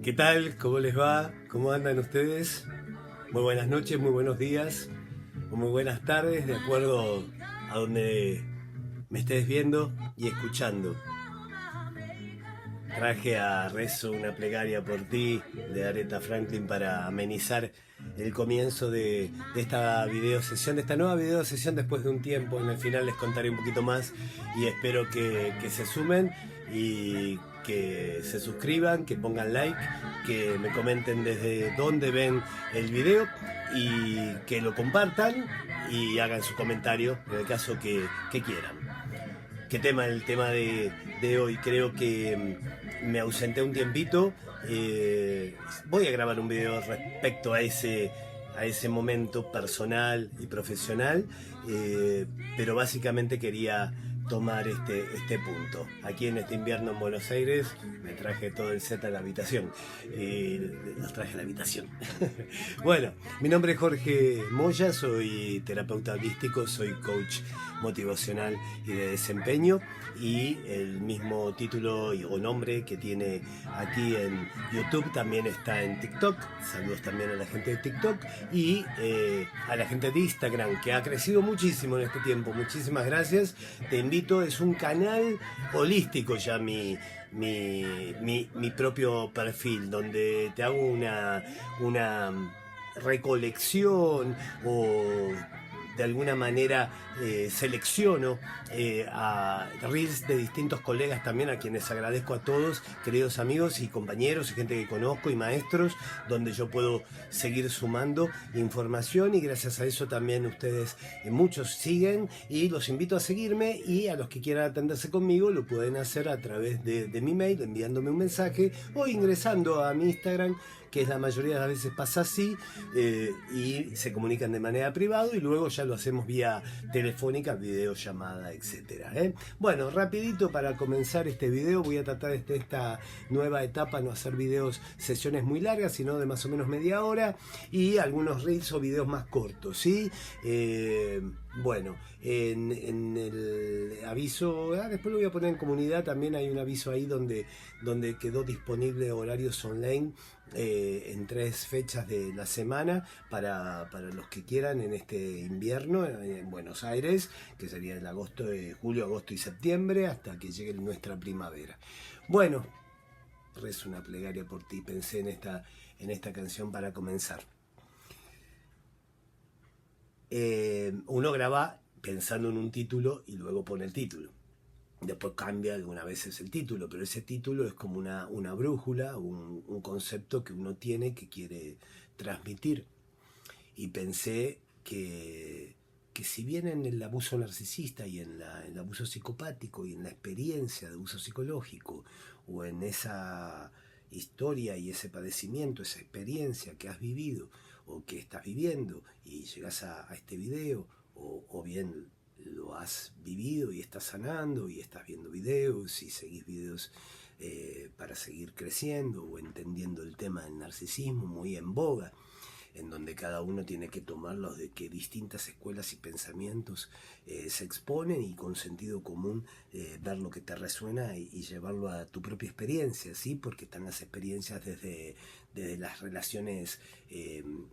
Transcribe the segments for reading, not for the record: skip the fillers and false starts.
¿Qué tal? ¿Cómo les va? ¿Cómo andan ustedes? Muy buenas noches, muy buenos días o muy buenas tardes, de acuerdo a donde me estés viendo y escuchando. Traje a rezo una plegaria por ti de Aretha Franklin para amenizar el comienzo de esta videosesión, de esta nueva videosesión después de un tiempo. En el final les contaré un poquito más y espero que se sumen y que se suscriban, que pongan like, que me comenten desde dónde ven el video y que lo compartan y hagan su comentario en el caso que quieran. ¿Qué tema? El tema de hoy. Creo que me ausenté un tiempito. Voy a grabar un video respecto a ese momento personal y profesional, pero básicamente quería tomar este punto. Aquí en este invierno en Buenos Aires me traje todo el set a la habitación. Los traje a la habitación. Bueno, mi nombre es Jorge Moya, soy terapeuta holístico, soy coach motivacional y de desempeño, y el mismo título o nombre que tiene aquí en YouTube también está en TikTok. Saludos también a la gente de TikTok y a la gente de Instagram, que ha crecido muchísimo en este tiempo. Muchísimas gracias. Te invito, es un canal holístico ya mi propio perfil, donde te hago una recolección o de alguna manera selecciono a reels de distintos colegas también, a quienes agradezco a todos, queridos amigos y compañeros y gente que conozco y maestros, donde yo puedo seguir sumando información, y gracias a eso también ustedes muchos siguen, y los invito a seguirme, y a los que quieran atenderse conmigo lo pueden hacer a través de mi mail, enviándome un mensaje o ingresando a mi Instagram, que es la mayoría de las veces pasa así, y se comunican de manera privada, y luego ya lo hacemos vía telefónica, videollamada, etcétera. Bueno, rapidito para comenzar este video, voy a tratar esta nueva etapa, no hacer sesiones muy largas, sino de más o menos media hora, y algunos reels o videos más cortos, ¿sí? Bueno, en el aviso, después lo voy a poner en comunidad, también hay un aviso ahí donde quedó disponible horarios online en 3 fechas de la semana para los que quieran en este invierno en Buenos Aires, que sería el julio, agosto y septiembre, hasta que llegue nuestra primavera. Bueno, rezo una plegaria por ti, pensé en esta canción para comenzar. Uno graba pensando en un título y luego pone el título. Después cambia algunas veces el título, pero ese título es como una brújula, un concepto que uno tiene, que quiere transmitir. Y pensé que si bien en el abuso narcisista y en el abuso psicopático y en la experiencia de abuso psicológico, o en esa historia y ese padecimiento, esa experiencia que has vivido o que estás viviendo y llegas a este video, o bien lo has vivido y estás sanando y estás viendo videos y seguís videos para seguir creciendo o entendiendo el tema del narcisismo, muy en boga, en donde cada uno tiene que tomarlos de que distintas escuelas y pensamientos se exponen, y con sentido común ver lo que te resuena y llevarlo a tu propia experiencia, ¿sí? Porque están las experiencias desde las relaciones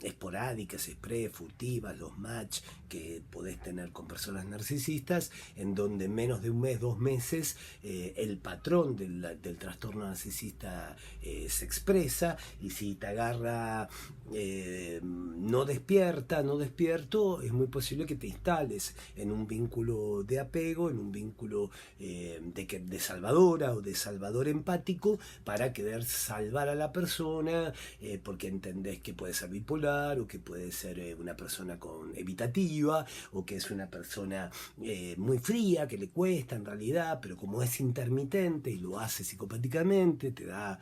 esporádicas, express, furtivas, los match que podés tener con personas narcisistas, en donde en menos de un mes, 2 meses, el patrón del trastorno narcisista se expresa, y si te agarra no despierto, es muy posible que te instales en un vínculo de apego, en un vínculo de salvadora o de salvador empático, para querer salvar a la persona, porque entendés que puede ser bipolar, o que puede ser una persona evitativa, o que es una persona muy fría, que le cuesta en realidad, pero como es intermitente y lo hace psicopáticamente, te da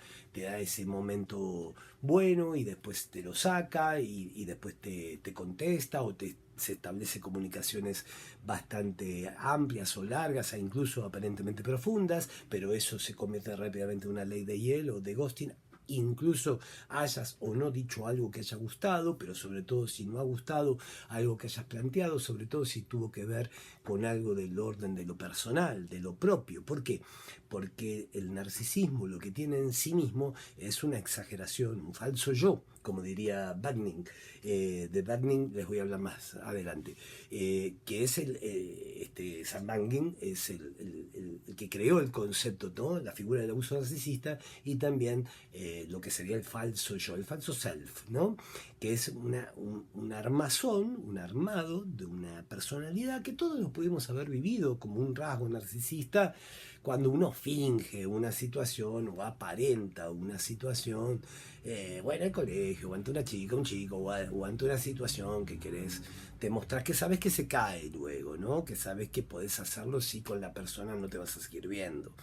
ese momento bueno, y después te lo saca, y después te contesta, o se establece comunicaciones bastante amplias o largas, e incluso aparentemente profundas, pero eso se convierte rápidamente en una ley de hielo, de ghosting, incluso hayas o no dicho algo que haya gustado, pero sobre todo si no ha gustado algo que hayas planteado, sobre todo si tuvo que ver con algo del orden de lo personal, de lo propio. ¿Por qué? Porque el narcisismo lo que tiene en sí mismo es una exageración, un falso yo, como diría Bakhtin. De Bakhtin les voy a hablar más adelante, que es Sam Bakhtin es el que creó el concepto, ¿no? La figura del abuso narcisista, y también lo que sería el falso yo, el falso self, ¿no? Que es un armazón, un armado de una personalidad que todos lo pudimos haber vivido como un rasgo narcisista cuando uno finge una situación o aparenta una situación, bueno, en el colegio, o ante una chica, un chico, o ante una situación que querés demostrar que sabes que se cae luego, ¿no? Que sabes que podés hacerlo si con la persona no te vas a seguir viendo.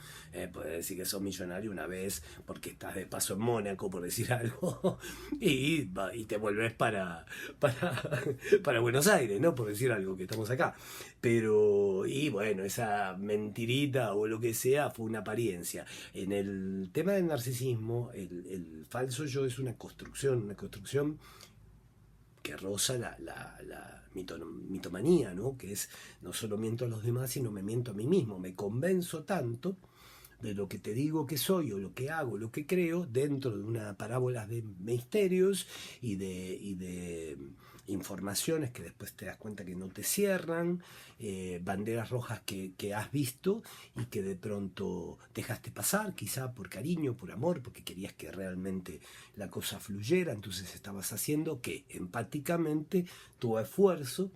Podés decir que sos millonario una vez porque estás de paso en Mónaco, por decir algo, y te volvés para Buenos Aires, ¿no? Por decir algo, que estamos acá. Pero, y bueno, esa mentirita o lo que sea fue una apariencia. En el tema del narcisismo, el falso yo es una construcción que roza la mitomanía, ¿no? Que es, no solo miento a los demás, sino me miento a mí mismo. Me convenzo tanto de lo que te digo que soy, o lo que hago, lo que creo, dentro de una parábola de misterios y de informaciones que después te das cuenta que no te cierran, banderas rojas que has visto y que de pronto dejaste pasar, quizá por cariño, por amor, porque querías que realmente la cosa fluyera. Entonces estabas haciendo que empáticamente tu esfuerzo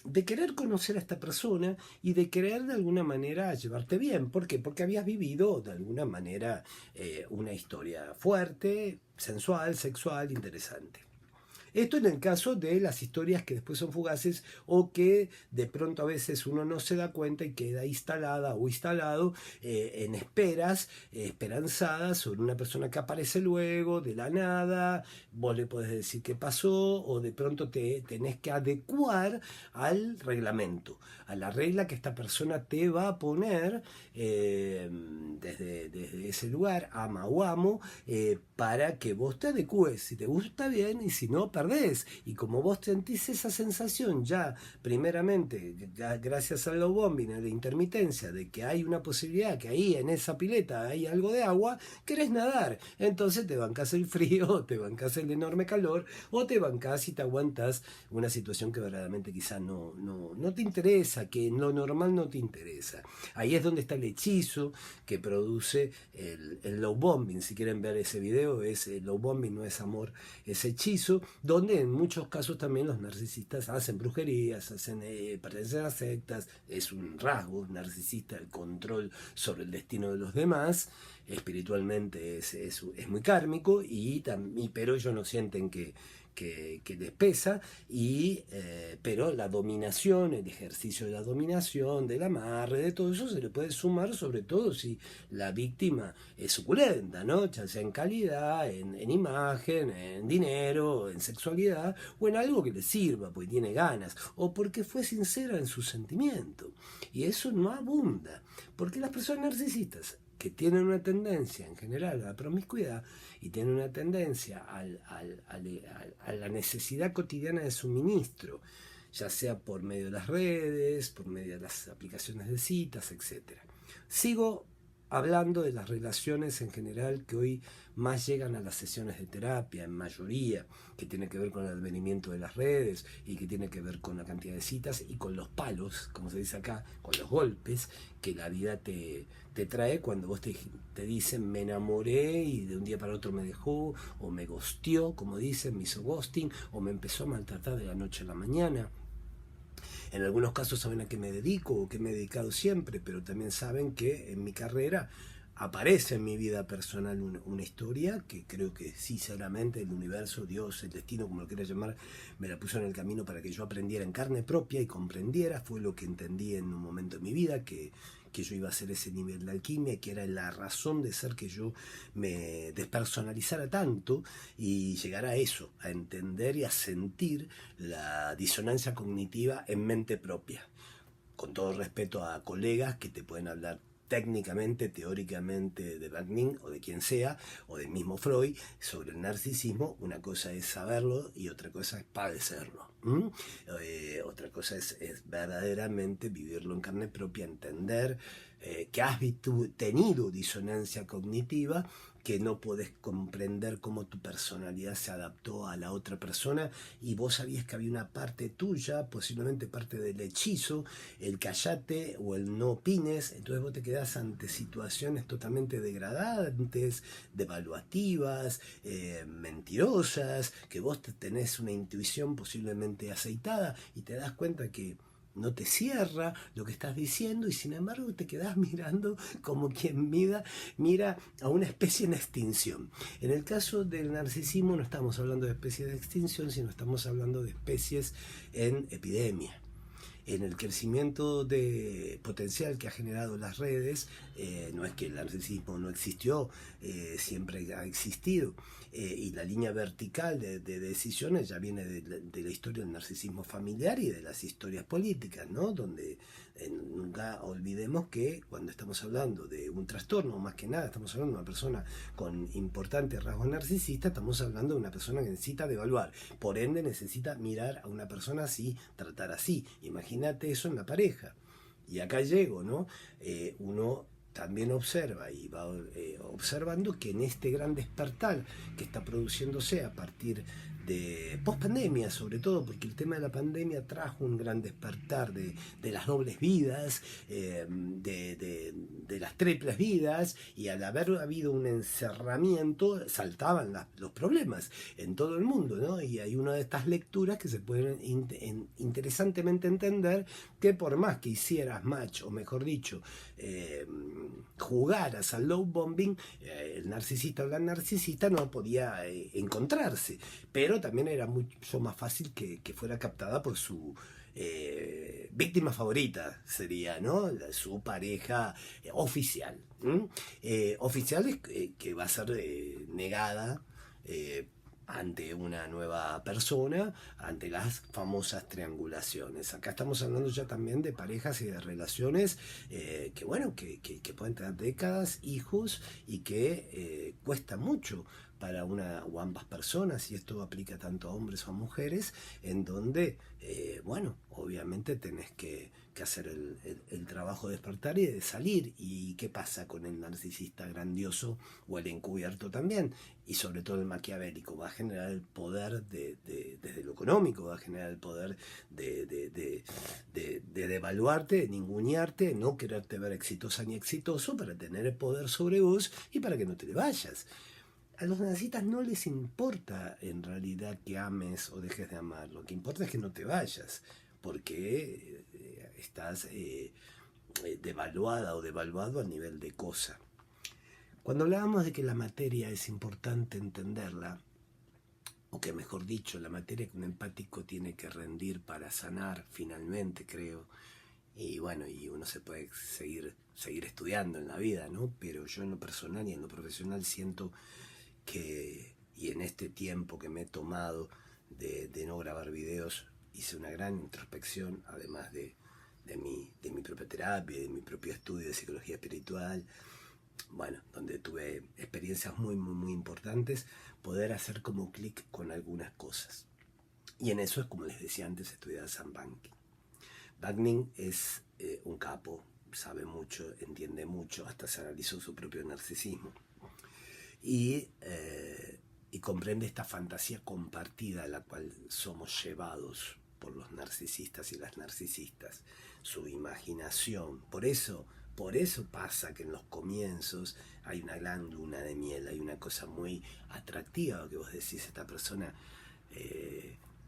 de querer conocer a esta persona y de querer de alguna manera llevarte bien. ¿Por qué? Porque habías vivido de alguna manera una historia fuerte, sensual, sexual, interesante. Esto en el caso de las historias que después son fugaces o que de pronto a veces uno no se da cuenta y queda instalada o instalado en esperanzadas sobre una persona que aparece luego de la nada. Vos le podés decir qué pasó, o de pronto te tenés que adecuar al reglamento, a la regla que esta persona te va a poner desde ese lugar, ama o amo, para que vos te adecues. Si te gusta bien, y si no, perdés. Y como vos sentís esa sensación ya, primeramente, gracias al low bombing, a la intermitencia, de que hay una posibilidad, que ahí en esa pileta hay algo de agua, querés nadar. Entonces te bancás el frío, te bancás el enorme calor, o te bancás y te aguantás una situación que verdaderamente quizá no te interesa, que en lo normal no te interesa. Ahí es donde está el hechizo que produce el low bombing. Si quieren ver ese video, es low bombing, no es amor, es hechizo, donde en muchos casos también los narcisistas hacen brujerías, pertenecen a sectas. Es un rasgo narcisista el control sobre el destino de los demás. Espiritualmente es muy kármico, pero ellos no sienten que les pesa, pero la dominación, el ejercicio de la dominación, del amarre, de todo eso se le puede sumar, sobre todo si la víctima es suculenta, ¿no? Ya sea en calidad, en imagen, en dinero, en sexualidad, o en algo que le sirva porque tiene ganas, o porque fue sincera en su sentimiento. Y eso no abunda, porque las personas narcisistas, que tienen una tendencia en general a la promiscuidad y tienen una tendencia a la necesidad cotidiana de suministro, ya sea por medio de las redes, por medio de las aplicaciones de citas, etc. Sigo hablando de las relaciones en general que hoy más llegan a las sesiones de terapia, en mayoría, que tiene que ver con el advenimiento de las redes y que tiene que ver con la cantidad de citas y con los palos, como se dice acá, con los golpes que la vida te trae cuando vos te dicen me enamoré y de un día para otro me dejó, o me ghosteó, como dicen, me hizo ghosting, o me empezó a maltratar de la noche a la mañana. En algunos casos saben a qué me dedico o qué me he dedicado siempre, pero también saben que en mi carrera aparece en mi vida personal una historia que creo que sinceramente el universo, Dios, el destino, como lo quieras llamar, me la puso en el camino para que yo aprendiera en carne propia y comprendiera. Fue lo que entendí en un momento de mi vida, que yo iba a hacer ese nivel de alquimia, que era la razón de ser que yo me despersonalizara tanto y llegara a eso, a entender y a sentir la disonancia cognitiva en mente propia. Con todo respeto a colegas que te pueden hablar técnicamente, teóricamente de Bakhtin o de quien sea, o del mismo Freud, sobre el narcisismo. Una cosa es saberlo y otra cosa es padecerlo. Otra cosa es verdaderamente vivirlo en carne propia, entender que has tenido disonancia cognitiva, que no podés comprender cómo tu personalidad se adaptó a la otra persona y vos sabías que había una parte tuya, posiblemente parte del hechizo, el callate o el no opines, entonces vos te quedás ante situaciones totalmente degradantes, devaluativas, mentirosas, que vos tenés una intuición posiblemente aceitada y te das cuenta que no te cierra lo que estás diciendo y sin embargo te quedás mirando como quien mira a una especie en extinción. En el caso del narcisismo no estamos hablando de especies de extinción, sino estamos hablando de especies en epidemia. En el crecimiento de potencial que ha generado las redes, no es que el narcisismo no existió, siempre ha existido, y la línea vertical de decisiones ya viene de la historia del narcisismo familiar y de las historias políticas, ¿no? Donde nunca olvidemos que cuando estamos hablando de un trastorno, más que nada estamos hablando de una persona con importantes rasgos narcisistas, estamos hablando de una persona que necesita devaluar, por ende necesita mirar a una persona así, tratar así. Imagínate eso en la pareja. Y acá llego, ¿no? Uno también observa y va observando que en este gran despertar que está produciéndose a partir de post-pandemia, sobre todo porque el tema de la pandemia trajo un gran despertar de las dobles vidas, de las triples vidas, y al haber habido un encerramiento saltaban los problemas en todo el mundo, ¿no? Y hay una de estas lecturas que se pueden interesantemente entender, que por más que hicieras match, o mejor dicho, jugaras al love bombing, el narcisista o la narcisista no podía encontrarse, pero también era mucho más fácil que fuera captada por su víctima favorita, sería, ¿no? Su pareja oficial. Oficial es que va a ser negada ante una nueva persona, ante las famosas triangulaciones. Acá estamos hablando ya también de parejas y de relaciones que, bueno, que pueden tener décadas, hijos, y que cuesta mucho para una o ambas personas, y esto aplica tanto a hombres o a mujeres, en donde, bueno, obviamente tenés que hacer el trabajo de despertar y de salir. ¿Y qué pasa con el narcisista grandioso o el encubierto también? Y sobre todo el maquiavélico, va a generar el poder desde lo económico, va a generar el poder de devaluarte, de ningunearte, no quererte ver exitosa ni exitoso para tener el poder sobre vos y para que no te le vayas. A los narcisistas no les importa en realidad que ames o dejes de amar, lo que importa es que no te vayas, porque estás devaluada o devaluado a nivel de cosa. Cuando hablábamos de que la materia es importante entenderla, o que mejor dicho, la materia que un empático tiene que rendir para sanar finalmente, creo, y bueno, y uno se puede seguir estudiando en la vida, ¿no? Pero yo en lo personal y en lo profesional siento que, y en este tiempo que me he tomado de no grabar videos, hice una gran introspección, además de mi propia terapia, de mi propio estudio de psicología espiritual, bueno, donde tuve experiencias muy, muy, muy importantes, poder hacer como clic con algunas cosas. Y en eso es, como les decía antes, estudiar Sam Bakhtin. Bakhtin es un capo, sabe mucho, entiende mucho, hasta se analizó su propio narcisismo. Y comprende esta fantasía compartida a la cual somos llevados por los narcisistas y las narcisistas, su imaginación. Por eso pasa que en los comienzos hay una gran luna de miel, hay una cosa muy atractiva que vos decís, esta persona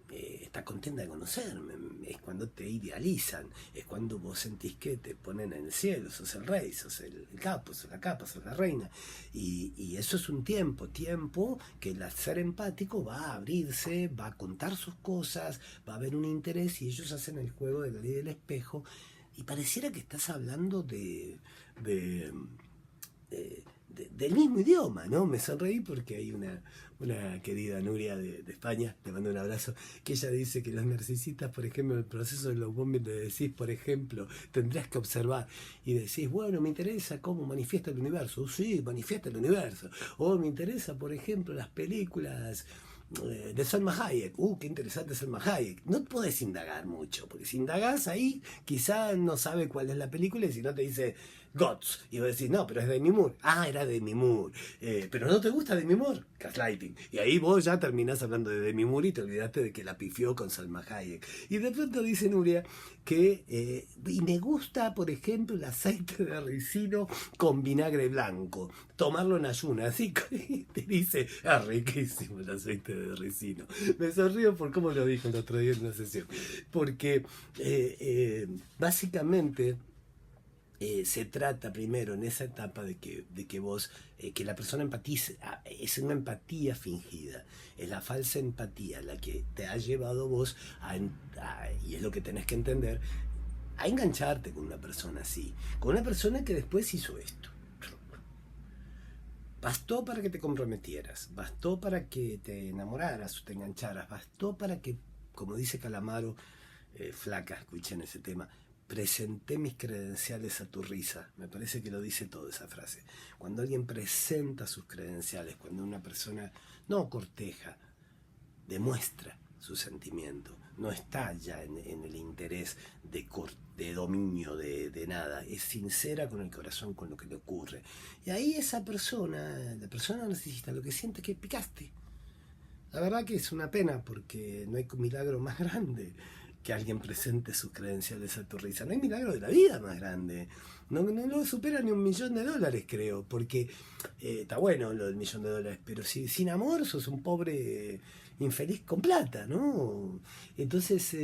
está contenta de conocerme, es cuando te idealizan, es cuando vos sentís que te ponen en el cielo, sos el rey, sos el capo, sos la capa, sos la reina, y eso es un tiempo que el ser empático va a abrirse, va a contar sus cosas, va a haber un interés, y ellos hacen el juego de la ley del espejo, y pareciera que estás hablando de del mismo idioma, ¿no? Me sonreí porque hay una querida Nuria de España, le mando un abrazo, que ella dice que los narcisistas, por ejemplo, en el proceso de los bombing le decís, por ejemplo, tendrás que observar y decís, bueno, me interesa cómo manifiesta el universo. Sí, manifiesta el universo. O me interesa, por ejemplo, las películas de Salma Hayek. Qué interesante Salma Hayek. No podés indagar mucho, porque si indagás ahí, quizá no sabe cuál es la película y si no te dice Guts. Y vos decís, no, pero es Demi Moore. Ah, era Demi Moore. Pero no te gusta Demi Moore. Gaslighting. Y ahí vos ya terminás hablando de Demi Moore y te olvidaste de que la pifió con Salma Hayek. Y de pronto dice Nuria que, y me gusta, por ejemplo, el aceite de ricino con vinagre blanco. Tomarlo en ayunas. Así que te dice, riquísimo el aceite de ricino. Me sonrío por cómo lo dijo el otro día en una sesión. Porque básicamente se trata primero en esa etapa de que vos, que la persona empatice. Es una empatía fingida, es la falsa empatía la que te ha llevado vos y es lo que tenés que entender, a engancharte con una persona así, con una persona que después hizo esto. Bastó para que te comprometieras, bastó para que te enamoraras o te engancharas, bastó para que, como dice Calamaro, flaca, escuchen ese tema, presenté mis credenciales a tu risa. Me parece que lo dice todo esa frase. Cuando alguien presenta sus credenciales, cuando una persona no corteja, demuestra su sentimiento, no está ya en el interés de dominio de nada, es sincera con el corazón, con lo que le ocurre. Y ahí esa persona, la persona narcisista, lo que siente es que picaste. La verdad que es una pena porque no hay milagro más grande que alguien presente sus credenciales a tu risa. No hay milagro de la vida más grande. No lo supera ni $1.000.000, creo, porque está bueno lo del $1.000.000, pero si sin amor sos un pobre infeliz con plata, ¿no? Entonces,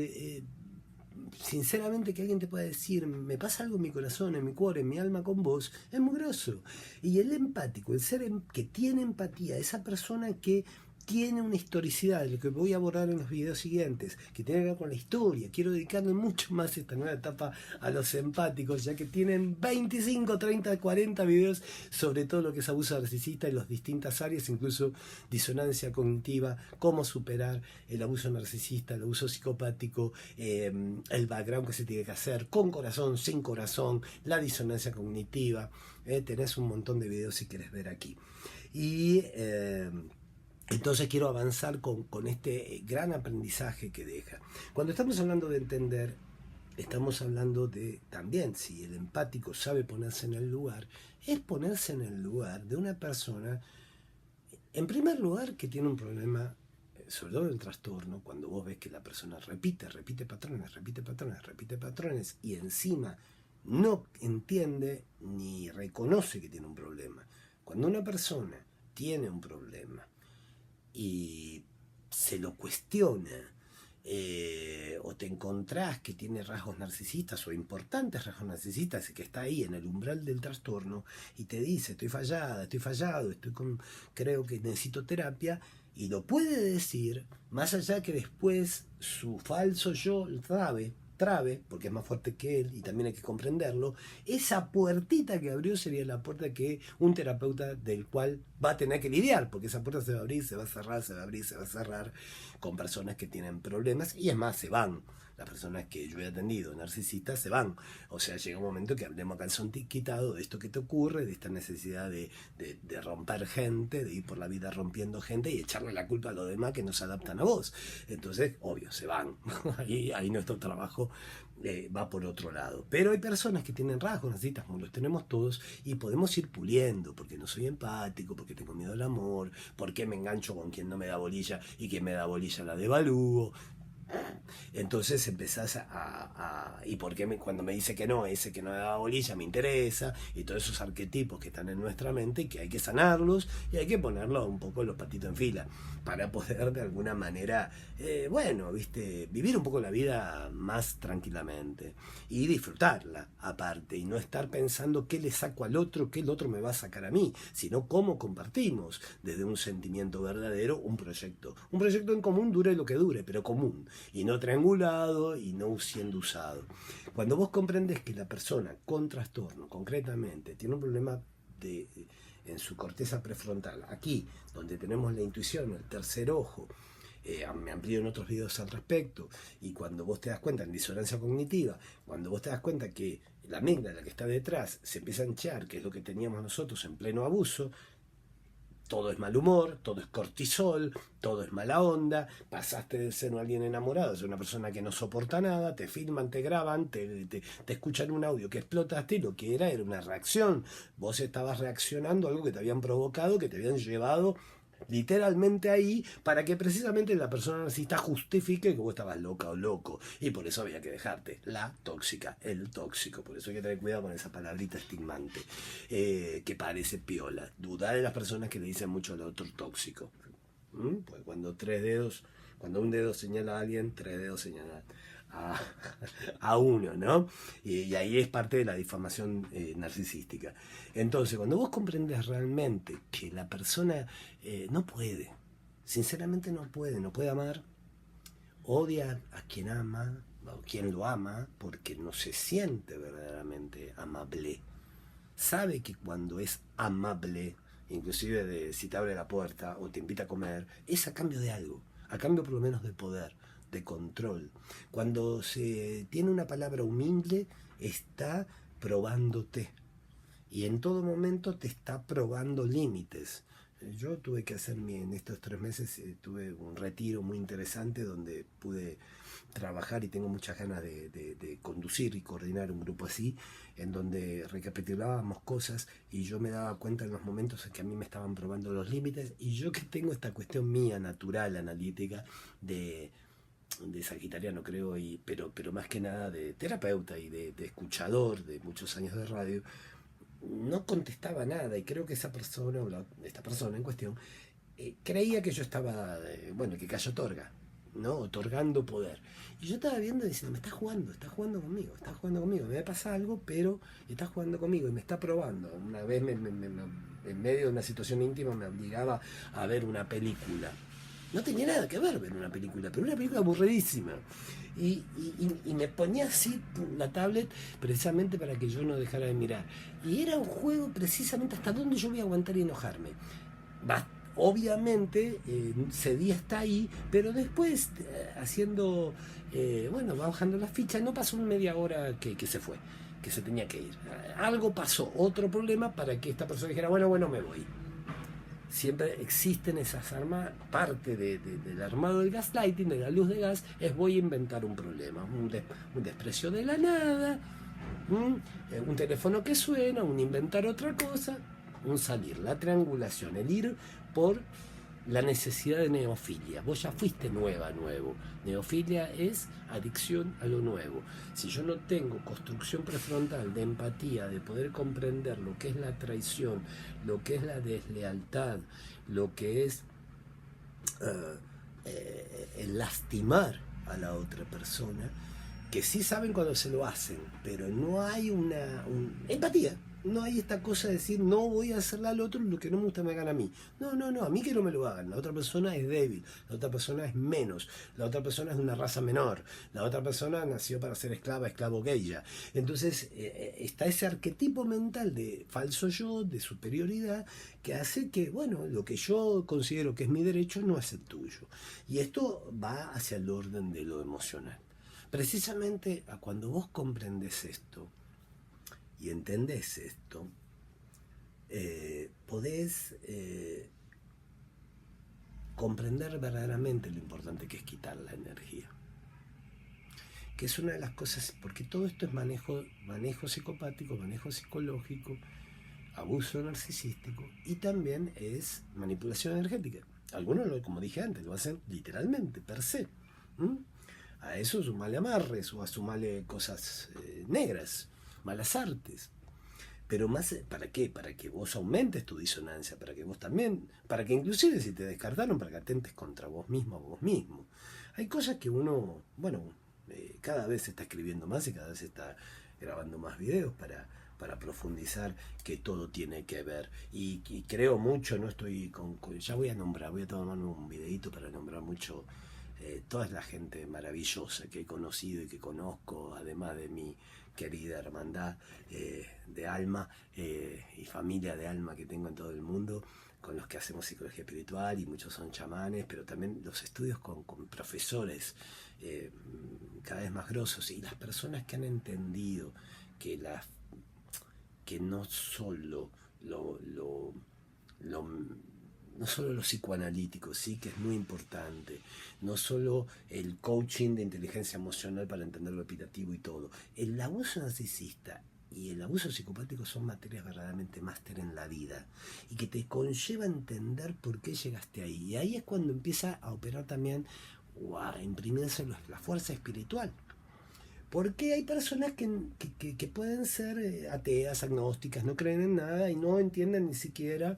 sinceramente, que alguien te pueda decir, me pasa algo en mi corazón, en mi cuore, en mi alma con vos, es muy grosso. Y el empático, el ser que tiene empatía, esa persona que tiene una historicidad, lo que voy a abordar en los videos siguientes, que tiene que ver con la historia. Quiero dedicarle mucho más esta nueva etapa a los empáticos, ya que tienen 25, 30, 40 videos sobre todo lo que es abuso narcisista en las distintas áreas, incluso disonancia cognitiva, cómo superar el abuso narcisista, el abuso psicopático, el background que se tiene que hacer, con corazón, sin corazón, la disonancia cognitiva. Tenés un montón de videos si querés ver aquí. Y entonces quiero avanzar con este gran aprendizaje que deja. Cuando estamos hablando de entender, estamos hablando de también, si el empático sabe ponerse en el lugar, es ponerse en el lugar de una persona, en primer lugar, que tiene un problema, sobre todo el trastorno, cuando vos ves que la persona repite patrones, y encima no entiende ni reconoce que tiene un problema. Cuando una persona tiene un problema y se lo cuestiona, o te encontrás que tiene rasgos narcisistas o importantes rasgos narcisistas y que está ahí en el umbral del trastorno y te dice, estoy fallado, creo que necesito terapia, y lo puede decir, más allá que después su falso yo trabe, porque es más fuerte que él y también hay que comprenderlo, esa puertita que abrió sería la puerta que un terapeuta del cual va a tener que lidiar, porque esa puerta se va a abrir, se va a cerrar, se va a abrir, se va a cerrar, con personas que tienen problemas, y es más, se van. Las personas que yo he atendido, narcisistas, se van. O sea, llega un momento que hablemos a calzón quitado de esto que te ocurre, de esta necesidad de romper gente, de ir por la vida rompiendo gente y echarle la culpa a los demás que no se adaptan a vos. Entonces, obvio, se van. Ahí nuestro trabajo va por otro lado. Pero hay personas que tienen rasgos narcisistas, como los tenemos todos, y podemos ir puliendo, porque no soy empático, porque tengo miedo al amor, porque me engancho con quien no me da bolilla y quien me da bolilla la devalúo. Entonces empezás y porque cuando me dice que no, ese que no me da bolilla me interesa, y todos esos arquetipos que están en nuestra mente y que hay que sanarlos y hay que ponerlos un poco los patitos en fila para poder de alguna manera, vivir un poco la vida más tranquilamente y disfrutarla aparte, y no estar pensando qué le saco al otro, qué el otro me va a sacar a mí, sino cómo compartimos desde un sentimiento verdadero un proyecto en común, dure lo que dure, pero común, y no triangulado y no siendo usado. Cuando vos comprendes que la persona con trastorno concretamente tiene un problema en su corteza prefrontal, aquí donde tenemos la intuición, el tercer ojo, me amplío en otros videos al respecto, y cuando vos te das cuenta en disonancia cognitiva, cuando vos te das cuenta que la amígdala que está detrás se empieza a hinchar, que es lo que teníamos nosotros en pleno abuso, todo es mal humor, todo es cortisol, todo es mala onda, pasaste de ser alguien enamorado, de ser una persona que no soporta nada, te filman, te graban, te escuchan un audio que explotaste, y lo que era una reacción. Vos estabas reaccionando a algo que te habían provocado, que te habían llevado literalmente ahí, para que precisamente la persona narcisista justifique que vos estabas loca o loco, y por eso había que dejarte. La tóxica, el tóxico, por eso hay que tener cuidado con esa palabrita estigmante, que parece piola. Dudá de las personas que le dicen mucho al otro tóxico. Pues cuando un dedo señala a alguien, 3 dedos señalan a uno, ¿no? Y ahí es parte de la difamación narcisística. Entonces, cuando vos comprendes realmente que la persona no puede, sinceramente no puede amar, odia a quien ama, o quien lo ama, porque no se siente verdaderamente amable. Sabe que cuando es amable, inclusive si te abre la puerta o te invita a comer, es a cambio de algo, a cambio por lo menos de poder, de control. Cuando se tiene una palabra humilde, está probándote, y en todo momento te está probando límites. Yo tuve que en estos 3 meses tuve un retiro muy interesante donde pude trabajar, y tengo muchas ganas de conducir y coordinar un grupo así, en donde recapitulábamos cosas, y yo me daba cuenta en los momentos en que a mí me estaban probando los límites, y yo que tengo esta cuestión mía, natural, analítica, de sagitariano creo, pero más que nada de terapeuta y de escuchador de muchos años de radio, no contestaba nada, y creo que esta persona en cuestión creía que yo estaba, que Cayo otorga, ¿no? Otorgando poder. Y yo estaba viendo y diciendo, está jugando conmigo, me pasa algo, pero está jugando conmigo y me está probando. Una vez en medio de una situación íntima me obligaba a ver una película. No tenía nada que ver una película, pero una película aburridísima. Y me ponía así la tablet precisamente para que yo no dejara de mirar. Y era un juego precisamente hasta dónde yo voy a aguantar y enojarme. Obviamente cedí hasta ahí, pero después va bajando las fichas, no pasó una media hora que se fue, que se tenía que ir. Algo pasó, otro problema para que esta persona dijera, bueno, me voy. Siempre existen esas armas, parte del armado del gaslighting, de la luz de gas, es voy a inventar un problema, un desprecio de la nada, un teléfono que suena, un inventar otra cosa, un salir, la triangulación, el ir por la necesidad de neofilia. Vos ya fuiste nuevo. Neofilia es adicción a lo nuevo. Si yo no tengo construcción prefrontal de empatía, de poder comprender lo que es la traición, lo que es la deslealtad, lo que es el lastimar a la otra persona, que sí saben cuando se lo hacen, pero no hay una empatía. No hay esta cosa de decir, no voy a hacerle al otro lo que no me gusta me hagan a mí. No, a mí que no me lo hagan. La otra persona es débil, la otra persona es menos, la otra persona es de una raza menor, la otra persona nació para ser esclavo gay ya. Entonces está ese arquetipo mental de falso yo, de superioridad, que hace que, lo que yo considero que es mi derecho no es el tuyo. Y esto va hacia el orden de lo emocional. Precisamente cuando vos comprendes esto, y entendés esto, podés comprender verdaderamente lo importante que es quitar la energía. Que es una de las cosas, porque todo esto es manejo psicopático, manejo psicológico, abuso narcisístico, y también es manipulación energética. Algunos, como dije antes, lo hacen literalmente, per se. A eso sumale amarres o a sumale cosas negras, malas artes. Pero más, ¿para qué? Para que vos aumentes tu disonancia, para que vos también, para que inclusive si te descartaron, para que atentes contra vos mismo o vos mismo. Hay cosas que uno, cada vez está escribiendo más y cada vez está grabando más videos para profundizar, que todo tiene que ver. Y creo mucho, no estoy ya voy a tomarme un videito para nombrar mucho toda la gente maravillosa que he conocido y que conozco, además de mi querida hermandad de alma y familia de alma que tengo en todo el mundo, con los que hacemos psicología espiritual, y muchos son chamanes, pero también los estudios con profesores cada vez más grosos, y las personas que han entendido que, que no solo no solo lo psicoanalítico, sí, que es muy importante, no solo el coaching de inteligencia emocional para entender lo equitativo y todo. El abuso narcisista y el abuso psicopático son materias verdaderamente máster en la vida y que te conlleva entender por qué llegaste ahí. Y ahí es cuando empieza a operar también, o a imprimirse la fuerza espiritual. Porque hay personas que pueden ser ateas, agnósticas, no creen en nada y no entienden ni siquiera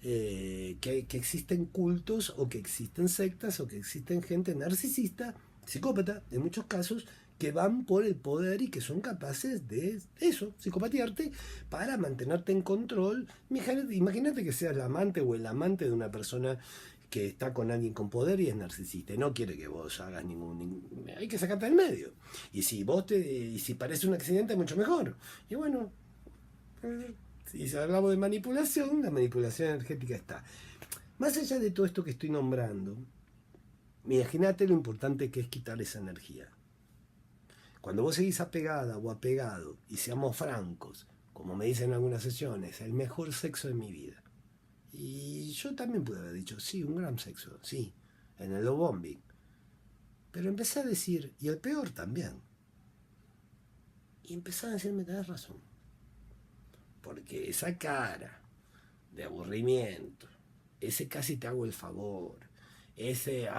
que existen cultos, o que existen sectas, o que existen gente narcisista, psicópata, en muchos casos, que van por el poder y que son capaces de eso, psicopatearte, para mantenerte en control. Imagínate que seas la amante o el amante de una persona que está con alguien con poder y es narcisista y no quiere que vos hagas hay que sacarte del medio. Y si parece un accidente, mucho mejor. Y bueno, si hablamos de manipulación, la manipulación energética está. Más allá de todo esto que estoy nombrando, imagínate lo importante que es quitar esa energía. Cuando vos seguís apegada o apegado, y seamos francos, como me dicen en algunas sesiones, el mejor sexo de mi vida. Y yo también pude haber dicho, sí, un gran sexo, sí, en el love bombing. Pero empecé a decir, y el peor también. Y empecé a decirme, tenés razón. Porque esa cara de aburrimiento, ese casi te hago el favor, ese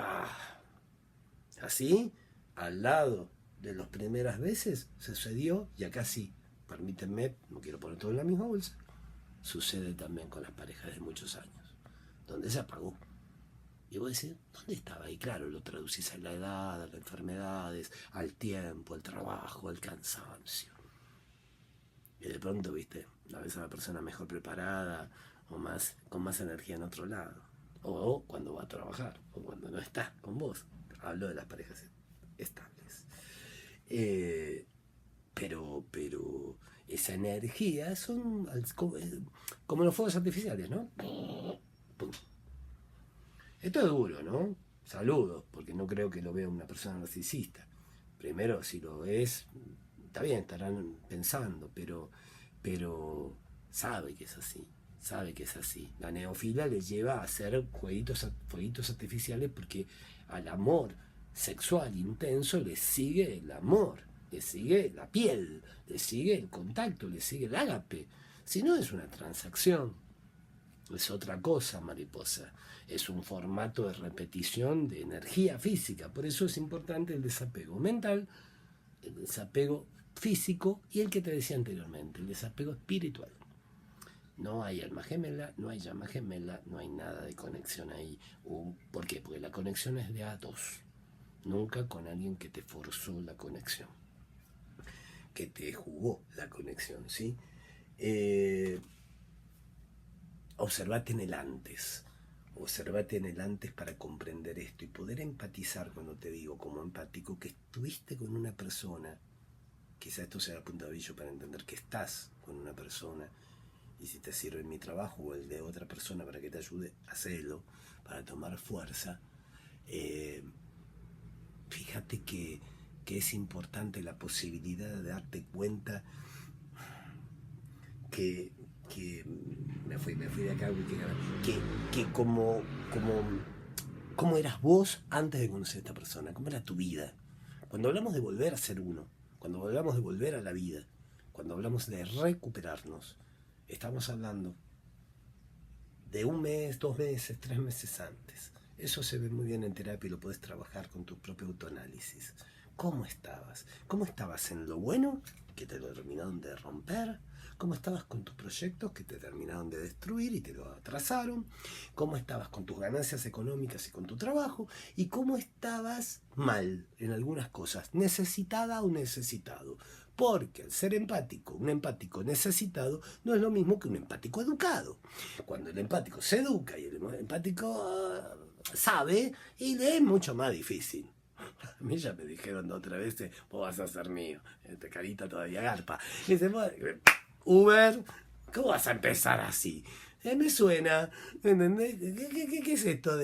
así, al lado de las primeras veces, sucedió, y acá sí, permítanme, no quiero poner todo en la misma bolsa, sucede también con las parejas de muchos años, donde se apagó. Y vos decís, ¿dónde estaba? Y claro, lo traducís a la edad, a las enfermedades, al tiempo, al trabajo, al cansancio. Y de pronto, viste, la ves a la persona mejor preparada, o con más energía en otro lado. O cuando va a trabajar, o cuando no está con vos. Hablo de las parejas estables. Pero esa energía son como los fuegos artificiales, ¿no? Pum. Esto es duro, ¿no? Saludos, porque no creo que lo vea una persona narcisista. Primero, si lo es, está bien, estarán pensando, pero sabe que es así, sabe que es así. La neofilia le lleva a hacer fueguitos artificiales, porque al amor sexual intenso le sigue el amor, le sigue la piel, le sigue el contacto, le sigue el ágape. Si no, es una transacción, es otra cosa, mariposa. Es un formato de repetición de energía física. Por eso es importante el desapego mental, el desapego físico y el que te decía anteriormente, el desapego espiritual. No hay alma gemela, no hay llama gemela, no hay nada de conexión ahí. ¿Por qué? Porque la conexión es de a dos, nunca con alguien que te forzó la conexión, que te jugó la conexión, ¿sí? Observate en el antes. Observate en el antes para comprender esto y poder empatizar cuando te digo, como empático, que estuviste con una persona. Quizá esto sea el punto de aviso para entender que estás con una persona, y si te sirve mi trabajo o el de otra persona para que te ayude, hacelo, para tomar fuerza. Fíjate que es importante la posibilidad de darte cuenta que me fui de acá, que como eras vos antes de conocer a esta persona, cómo era tu vida. Cuando hablamos de volver a ser uno, cuando hablamos de volver a la vida, cuando hablamos de recuperarnos, estamos hablando de 1 mes, 2 meses, 3 meses antes. Eso se ve muy bien en terapia y lo podés trabajar con tu propio autoanálisis. ¿Cómo estabas? ¿Cómo estabas en lo bueno, que te lo terminaron de romper? ¿Cómo estabas con tus proyectos, que te terminaron de destruir y te lo atrasaron? ¿Cómo estabas con tus ganancias económicas y con tu trabajo? ¿Y cómo estabas mal en algunas cosas, necesitada o necesitado? Porque al ser empático, un empático necesitado no es lo mismo que un empático educado. Cuando el empático se educa y el empático sabe y le es mucho más difícil. A mí ya me dijeron 2 o 3 veces, vos vas a ser mío. Esta carita todavía garpa. Y dice, Uber, ¿cómo vas a empezar así? Me suena, ¿entendés? ¿Qué es esto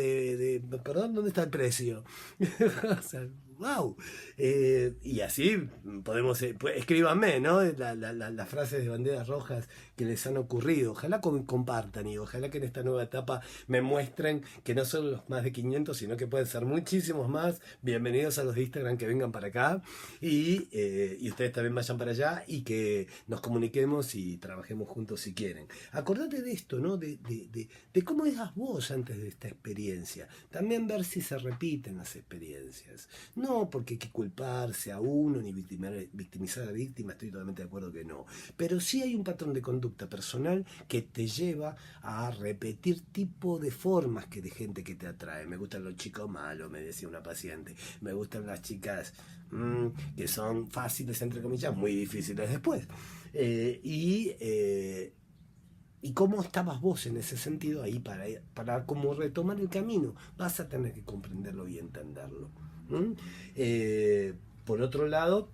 perdón, ¿dónde está el precio? O sea, wow. Y así podemos, escríbanme, ¿no? Las frases de banderas rojas que les han ocurrido. Ojalá compartan y ojalá que en esta nueva etapa me muestren que no son los más de 500, sino que pueden ser muchísimos más. Bienvenidos a los de Instagram que vengan para acá y ustedes también vayan para allá y que nos comuniquemos y trabajemos juntos si quieren. Acordate de esto, ¿no? De cómo eras vos antes de esta experiencia. También ver si se repiten las experiencias. No porque hay que culparse a uno ni victimizar a la víctima, estoy totalmente de acuerdo que no. Pero sí hay un patrón de conducta personal que te lleva a repetir tipo de formas de gente que te atrae. Me gustan los chicos malos, me decía una paciente. Me gustan las chicas que son fáciles, entre comillas, muy difíciles después. ¿Y cómo estabas vos en ese sentido ahí para como retomar el camino? Vas a tener que comprenderlo y entenderlo. Por otro lado,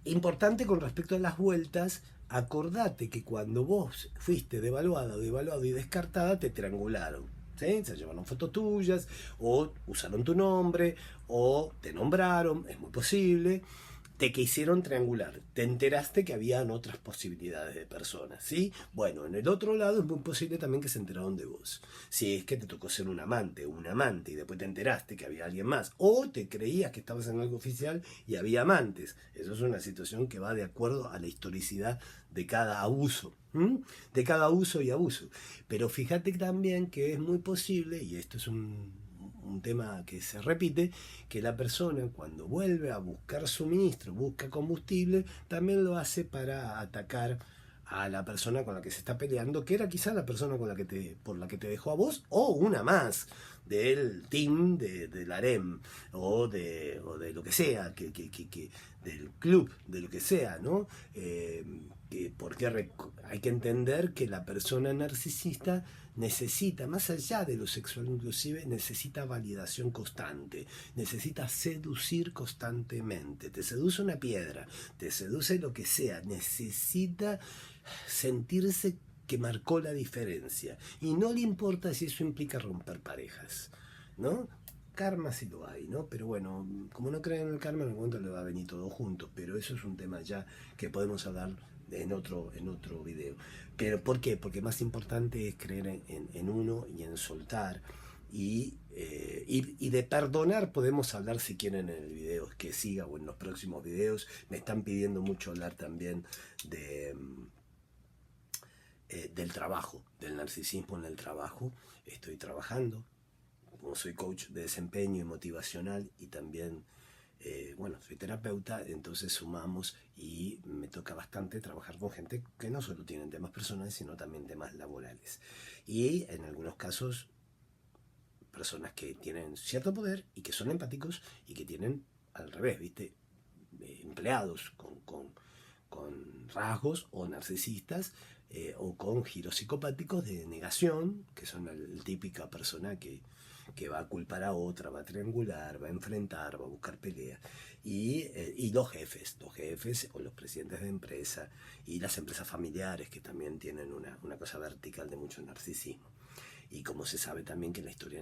importante con respecto a las vueltas, acordate que cuando vos fuiste devaluado y descartada, te triangularon. ¿Sí? Se llevaron fotos tuyas, o usaron tu nombre, o te nombraron, es muy posible. Te quisieron triangular, te enteraste que habían otras posibilidades de personas, ¿sí? Bueno, en el otro lado es muy posible también que se enteraron de vos. Si es que te tocó ser un amante y después te enteraste que había alguien más, o te creías que estabas en algo oficial y había amantes. Eso es una situación que va de acuerdo a la historicidad de cada abuso, de cada uso y abuso. Pero fíjate también que es muy posible, y esto es un tema que se repite, que la persona cuando vuelve a buscar suministro, busca combustible, también lo hace para atacar a la persona con la que se está peleando, que era quizá la persona por la que te dejó a vos, o una más del team del harem, o de lo que sea, del club, de lo que sea, ¿no? Porque hay que entender que la persona narcisista necesita, más allá de lo sexual inclusive, necesita validación constante, necesita seducir constantemente. Te seduce una piedra, te seduce lo que sea, necesita sentirse que marcó la diferencia. Y no le importa si eso implica romper parejas, ¿no? Karma sí lo hay, ¿no? Pero bueno, como no creen en el karma, en algún momento le va a venir todo junto. Pero eso es un tema ya que podemos hablar en otro video. ¿Pero por qué? Porque más importante es creer en uno y en soltar. Y de perdonar podemos hablar si quieren en el video que siga o en los próximos videos. Me están pidiendo mucho hablar también del trabajo, del narcisismo en el trabajo. Estoy trabajando, como soy coach de desempeño y motivacional y también soy terapeuta, entonces sumamos y me toca bastante trabajar con gente que no solo tienen temas personales, sino también temas laborales. Y en algunos casos, personas que tienen cierto poder y que son empáticos y que tienen, al revés, ¿viste? Empleados con rasgos o narcisistas o con giros psicopáticos de negación, que son la típica persona que va a culpar a otra, va a triangular, va a enfrentar, va a buscar pelea. Y los jefes o los presidentes de empresa y las empresas familiares que también tienen una cosa vertical de mucho narcisismo. Y como se sabe también que en la historia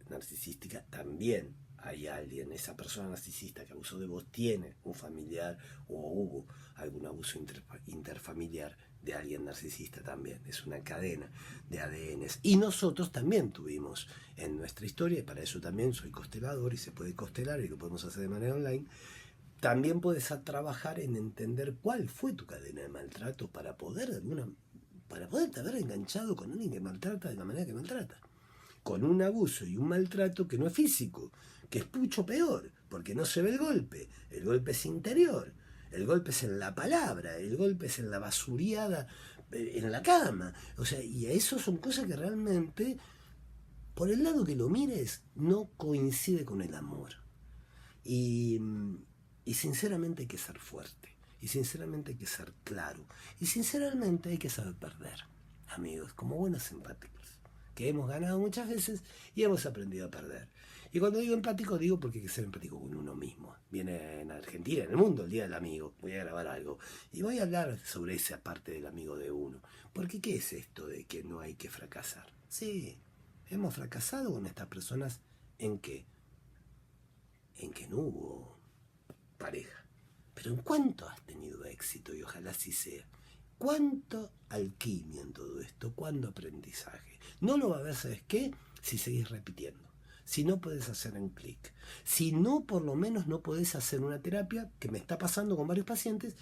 narcisística también hay alguien, esa persona narcisista que abusó de vos tiene un familiar o hubo algún abuso interfamiliar de alguien narcisista también. Es una cadena de ADNs. Y nosotros también tuvimos en nuestra historia, y para eso también soy constelador y se puede constelar y lo podemos hacer de manera online. También puedes trabajar en entender cuál fue tu cadena de maltrato para poderte haber enganchado con alguien que maltrata de la manera que maltrata. Con un abuso y un maltrato que no es físico, que es mucho peor, porque no se ve el golpe es interior, el golpe es en la palabra, el golpe es en la basuriada en la cama. O sea, y eso son cosas que realmente, por el lado que lo mires, no coincide con el amor. Y sinceramente hay que ser fuerte. Y sinceramente hay que ser claro. Y sinceramente hay que saber perder, amigos, como buenos empáticos. que hemos ganado muchas veces y hemos aprendido a perder. Y cuando digo empático, digo porque hay que ser empático con uno mismo. Viene en Argentina, en el mundo, el Día del Amigo. Voy a grabar algo. Y voy a hablar sobre esa parte del amigo de uno. Porque ¿qué es esto de que no hay que fracasar? Sí, hemos fracasado con estas personas. ¿En qué? En que no hubo pareja. Pero ¿en cuánto has tenido éxito? Y ojalá así sea. ¿Cuánto alquimia en todo esto? ¿Cuánto aprendizaje? No lo va a ver, ¿sabes qué? Si seguís repitiendo. Si no podés hacer un clic. Si no, por lo menos no podés hacer una terapia, que me está pasando con varios pacientes,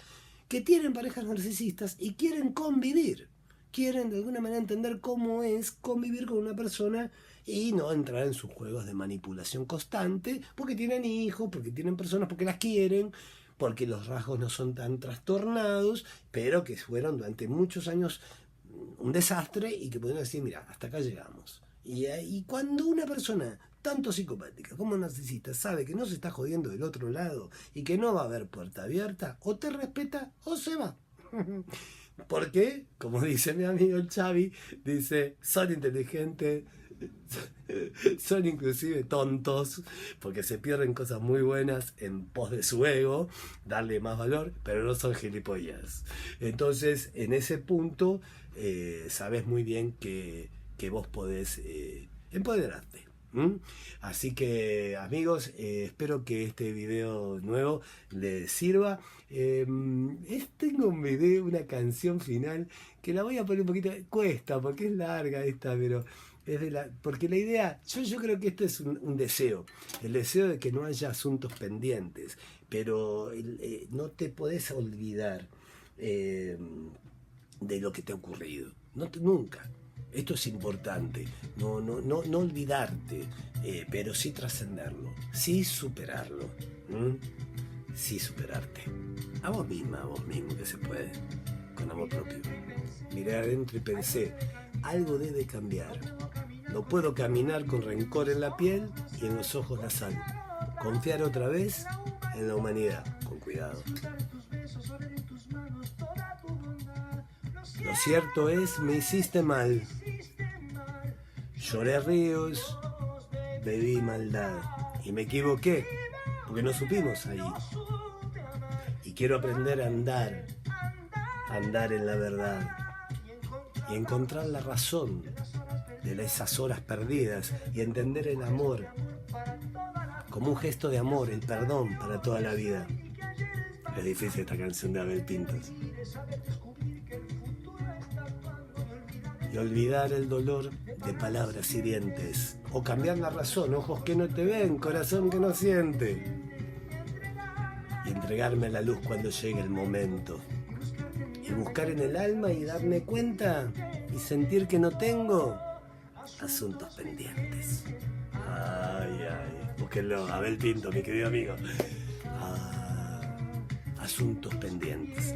que tienen parejas narcisistas y quieren convivir. Quieren de alguna manera entender cómo es convivir con una persona y no entrar en sus juegos de manipulación constante, porque tienen hijos, porque tienen personas, porque las quieren, porque los rasgos no son tan trastornados, pero que fueron durante muchos años un desastre y que pueden decir, mira, hasta acá llegamos. Y cuando una persona, tanto psicopática como narcisista, sabe que no se está jodiendo del otro lado y que no va a haber puerta abierta, o te respeta o se va. Porque, como dice mi amigo el Xavi, dice, son inteligentes, son inclusive tontos, porque se pierden cosas muy buenas en pos de su ego, darle más valor, pero no son gilipollas. Entonces, en ese punto, sabes muy bien que vos podés empoderarte. Así que, amigos, espero que este video nuevo les sirva. Tengo un video, una canción final que la voy a poner un poquito, cuesta porque es larga esta, pero es porque la idea, yo creo que esto es un deseo, el deseo de que no haya asuntos pendientes, pero no te podés olvidar de lo que te ha ocurrido, nunca. Esto es importante, no olvidarte, pero sí trascenderlo, sí superarlo, sí superarte. A vos misma, a vos mismo, que se puede, con amor propio. Miré adentro y pensé, algo debe cambiar. No puedo caminar con rencor en la piel y en los ojos la sal. Confiar otra vez en la humanidad, con cuidado. Lo cierto es, me hiciste mal. Lloré ríos, bebí maldad. Y me equivoqué, porque no supimos ahí. Y quiero aprender a andar en la verdad. Y encontrar la razón de esas horas perdidas. Y entender el amor como un gesto de amor, el perdón para toda la vida. Es difícil esta canción de Abel Pintos. Y olvidar el dolor de palabras hirientes. O cambiar la razón, ojos que no te ven, corazón que no siente. Y entregarme a la luz cuando llegue el momento. Y buscar en el alma y darme cuenta y sentir que no tengo asuntos pendientes. Ay, búsquenlo, Abel Pinto, mi querido amigo. Asuntos pendientes.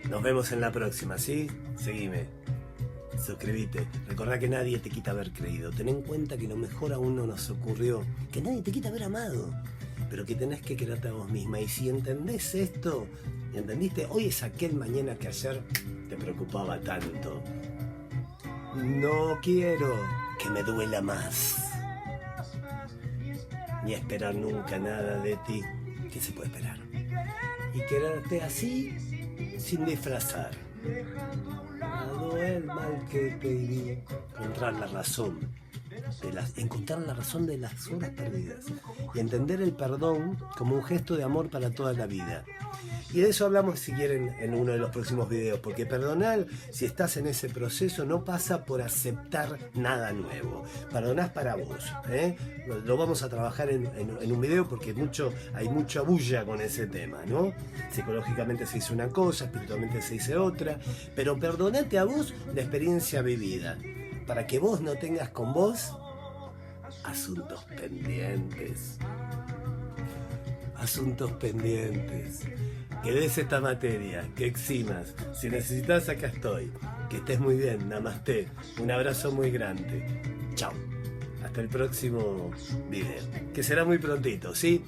Nos vemos en la próxima, ¿sí? Seguime. Suscríbete. Recordá que nadie te quita haber creído. Ten en cuenta que lo mejor aún no nos ocurrió. Que nadie te quita haber amado. Pero que tenés que quererte a vos misma. Y si entendés esto, ¿entendiste? Hoy es aquel mañana que ayer te preocupaba tanto. No quiero que me duela más. Ni esperar nunca nada de ti. ¿Qué se puede esperar? Y quererte así, sin disfrazar. Dado el mal que te di, encontrar la razón de las horas perdidas y entender el perdón como un gesto de amor para toda la vida. Y de eso hablamos, si quieren, en uno de los próximos videos, porque perdonar, si estás en ese proceso, no pasa por aceptar nada nuevo. Perdonás para vos, ¿eh? Lo vamos a trabajar en un video porque hay mucha bulla con ese tema, ¿no? Psicológicamente se dice una cosa, espiritualmente se dice otra, pero perdonate a vos la experiencia vivida, para que vos no tengas con vos asuntos pendientes. Asuntos pendientes. Que des esta materia, que eximas. Si necesitas, acá estoy. Que estés muy bien, namaste. Un abrazo muy grande. Chao. Hasta el próximo video, que será muy prontito, ¿sí?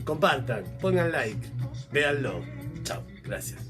Compartan, pongan like, véanlo. Chao, gracias.